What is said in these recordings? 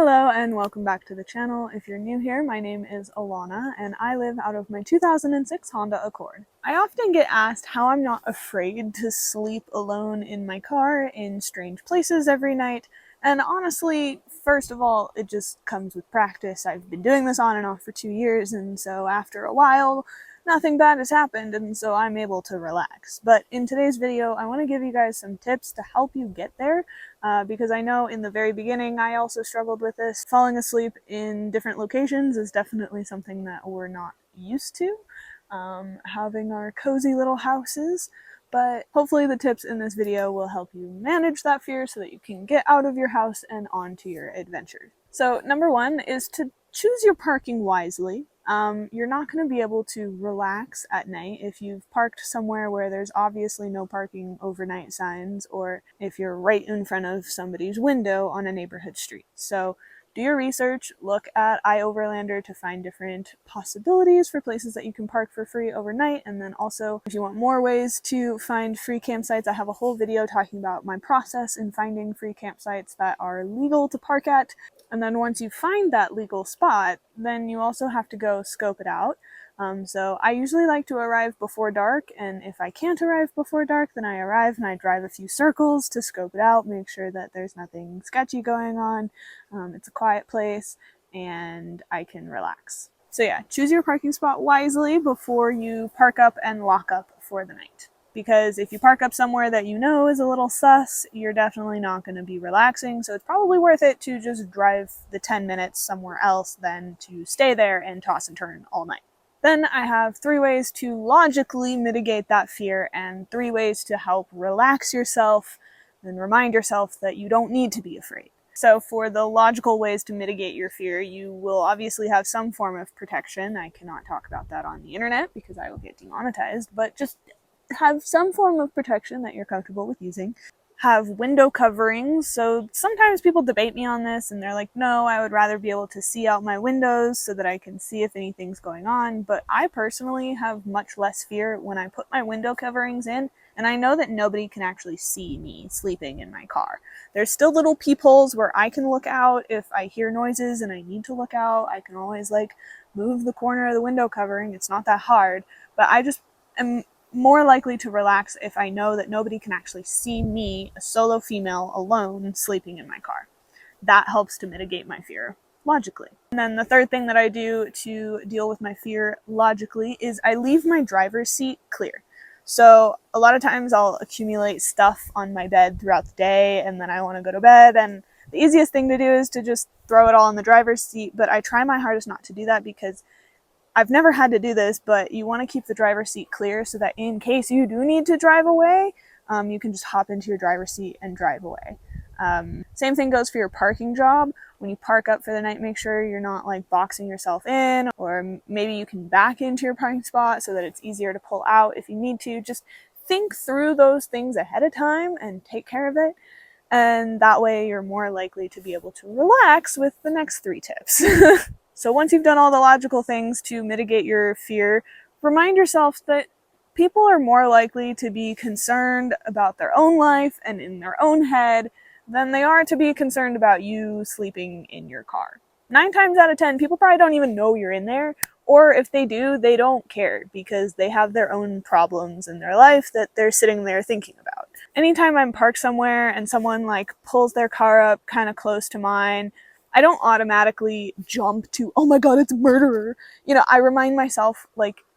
Hello and welcome back to the channel. If you're new here, my name is Alana and I live out of my 2006 Honda Accord. I often get asked how I'm not afraid to sleep alone in my car in strange places every night. And honestly, first of all, it just comes with practice. I've been doing this on and off for 2 years, and so after a while, nothing bad has happened, and so I'm able to relax. But in today's video, I want to give you guys some tips to help you get there, because I know in the very beginning I also struggled with this. Falling asleep in different locations is definitely something that we're not used to, having our cozy little houses. But hopefully the tips in this video will help you manage that fear so that you can get out of your house and onto your adventures. So number one is to choose your parking wisely. You're not going to be able to relax at night if you've parked somewhere where there's obviously no parking overnight signs, or if you're right in front of somebody's window on a neighborhood street. So do your research, look at iOverlander to find different possibilities for places that you can park for free overnight, and then also if you want more ways to find free campsites, I have a whole video talking about my process in finding free campsites that are legal to park at. And then once you find that legal spot, then you also have to go scope it out. So I usually like to arrive before dark, and if I can't arrive before dark, then I arrive and I drive a few circles to scope it out, make sure that there's nothing sketchy going on, it's a quiet place, and I can relax. So yeah, choose your parking spot wisely before you park up and lock up for the night. Because if you park up somewhere that you know is a little sus, you're definitely not going to be relaxing, so it's probably worth it to just drive the 10 minutes somewhere else than to stay there and toss and turn all night. Then I have 3 ways to logically mitigate that fear and 3 ways to help relax yourself and remind yourself that you don't need to be afraid. So for the logical ways to mitigate your fear, you will obviously have some form of protection. I cannot talk about that on the internet because I will get demonetized, but just have some form of protection that you're comfortable with using. Have window coverings. So sometimes people debate me on this and they're like, no, I would rather be able to see out my windows so that I can see if anything's going on. But I personally have much less fear when I put my window coverings in and I know that nobody can actually see me sleeping in my car. There's still little peepholes where I can look out if I hear noises and I need to look out. I can always move the corner of the window covering. It's not that hard, but I just am more likely to relax if I know that nobody can actually see me, a solo female, alone, sleeping in my car. That helps to mitigate my fear logically. And then the third thing that I do to deal with my fear logically is I leave my driver's seat clear. So a lot of times I'll accumulate stuff on my bed throughout the day and then I want to go to bed, and the easiest thing to do is to just throw it all in the driver's seat, but I try my hardest not to do that because I've never had to do this, but you want to keep the driver's seat clear so that in case you do need to drive away, you can just hop into your driver's seat and drive away. Same thing goes for your parking job. When you park up for the night, make sure you're not boxing yourself in, or maybe you can back into your parking spot so that it's easier to pull out if you need to. Just think through those things ahead of time and take care of it. And that way you're more likely to be able to relax with the next 3 tips. So once you've done all the logical things to mitigate your fear, remind yourself that people are more likely to be concerned about their own life and in their own head than they are to be concerned about you sleeping in your car. 9 times out of 10, people probably don't even know you're in there, or if they do, they don't care because they have their own problems in their life that they're sitting there thinking about. Anytime I'm parked somewhere and someone pulls their car up kind of close to mine, I don't automatically jump to, oh my god, it's a murderer. I remind myself,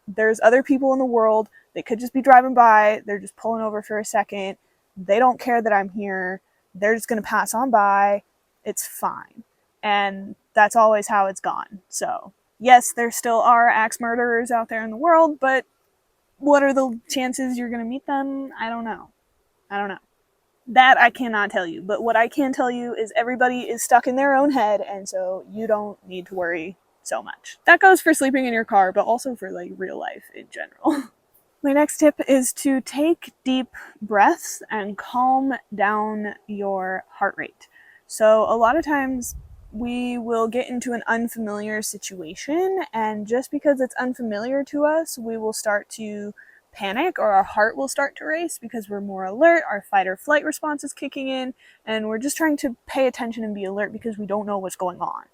there's other people in the world. They could just be driving by. They're just pulling over for a second. They don't care that I'm here. They're just going to pass on by. It's fine. And that's always how it's gone. So, yes, there still are axe murderers out there in the world, but what are the chances you're going to meet them? I don't know. That I cannot tell you, but what I can tell you is everybody is stuck in their own head, and so you don't need to worry so much. That goes for sleeping in your car, but also for real life in general. My next tip is to take deep breaths and calm down your heart rate. So a lot of times we will get into an unfamiliar situation, and just because it's unfamiliar to us, we will start to panic, or our heart will start to race because we're more alert, our fight or flight response is kicking in, and we're just trying to pay attention and be alert because we don't know what's going on.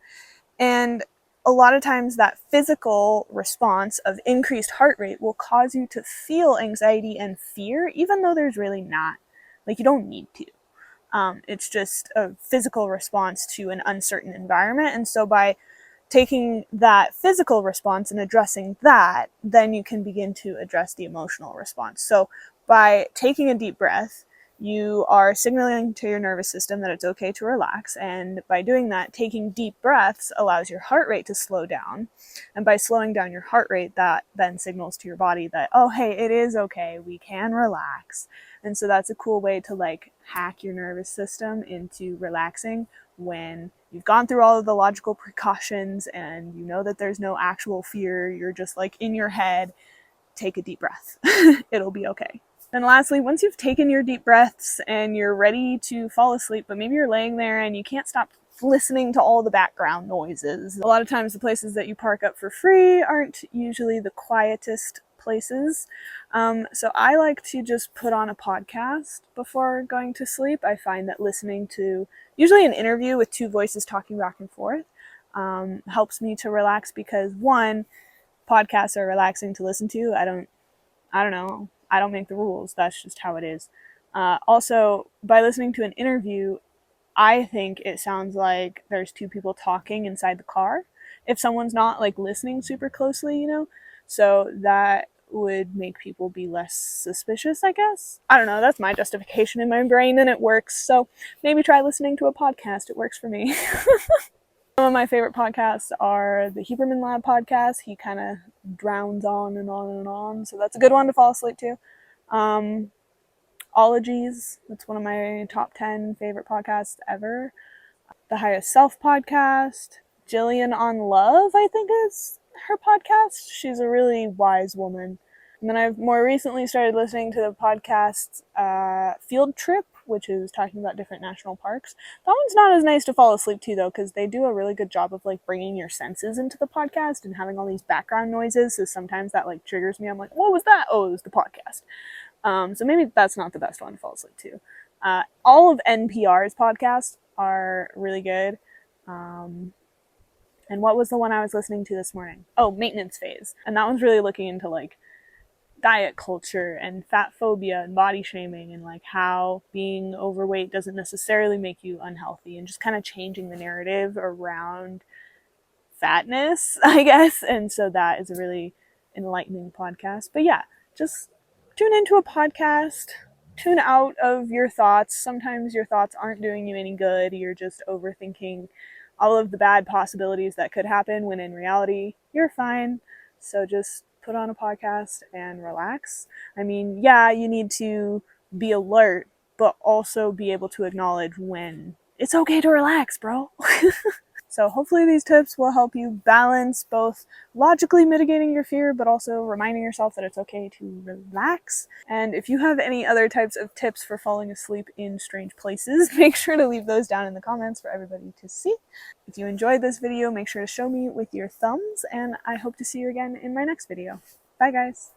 And a lot of times that physical response of increased heart rate will cause you to feel anxiety and fear, even though there's really not. Like, you don't need to. It's just a physical response to an uncertain environment. And so by taking that physical response and addressing that, then you can begin to address the emotional response. So by taking a deep breath, you are signaling to your nervous system that it's okay to relax. And by doing that, taking deep breaths allows your heart rate to slow down. And by slowing down your heart rate, that then signals to your body that, oh, hey, it is okay. We can relax. And so that's a cool way to like hack your nervous system into relaxing when you've gone through all of the logical precautions and you know that there's no actual fear. You're just like in your head. Take a deep breath. It'll be okay. And lastly, once you've taken your deep breaths and you're ready to fall asleep, but maybe you're laying there and you can't stop listening to all the background noises. A lot of times the places that you park up for free aren't usually the quietest places. So I like to just put on a podcast before going to sleep. I find that listening to usually an interview with two voices talking back and forth helps me to relax because, one, podcasts are relaxing to listen to. I don't know. I don't make the rules. That's just how it is. Also, by listening to an interview, I think it sounds like there's two people talking inside the car. If someone's not like listening super closely, so that would make people be less suspicious, I guess. I don't know. That's my justification in my brain and it works. So maybe try listening to a podcast. It works for me. Some of my favorite podcasts are the Huberman Lab podcast. He kind of drowns on and on and on. So that's a good one to fall asleep to. Ologies. That's one of my top 10 favorite podcasts ever. The Highest Self podcast. Jillian on Love, I think is her podcast. She's a really wise woman. And then I've more recently started listening to the podcast Field Trip, which is talking about different national parks. That one's not as nice to fall asleep to, though, because they do a really good job of like bringing your senses into the podcast and having all these background noises. So sometimes that like triggers me. I'm like, what was that? Oh, it was the podcast. So maybe that's not the best one to fall asleep to. All of NPR's podcasts are really good. And what was the one I was listening to this morning? Oh, Maintenance Phase. And that one's really looking into like diet culture and fat phobia and body shaming and like how being overweight doesn't necessarily make you unhealthy and just kind of changing the narrative around fatness, I guess. And so that is a really enlightening podcast. But yeah, just tune into a podcast, tune out of your thoughts. Sometimes your thoughts aren't doing you any good. You're just overthinking all of the bad possibilities that could happen when in reality, you're fine. So just put on a podcast and relax. I mean, yeah, you need to be alert, but also be able to acknowledge when it's okay to relax, bro. So hopefully these tips will help you balance both logically mitigating your fear, but also reminding yourself that it's okay to relax. And if you have any other types of tips for falling asleep in strange places, make sure to leave those down in the comments for everybody to see. If you enjoyed this video, make sure to show me with your thumbs, and I hope to see you again in my next video. Bye, guys.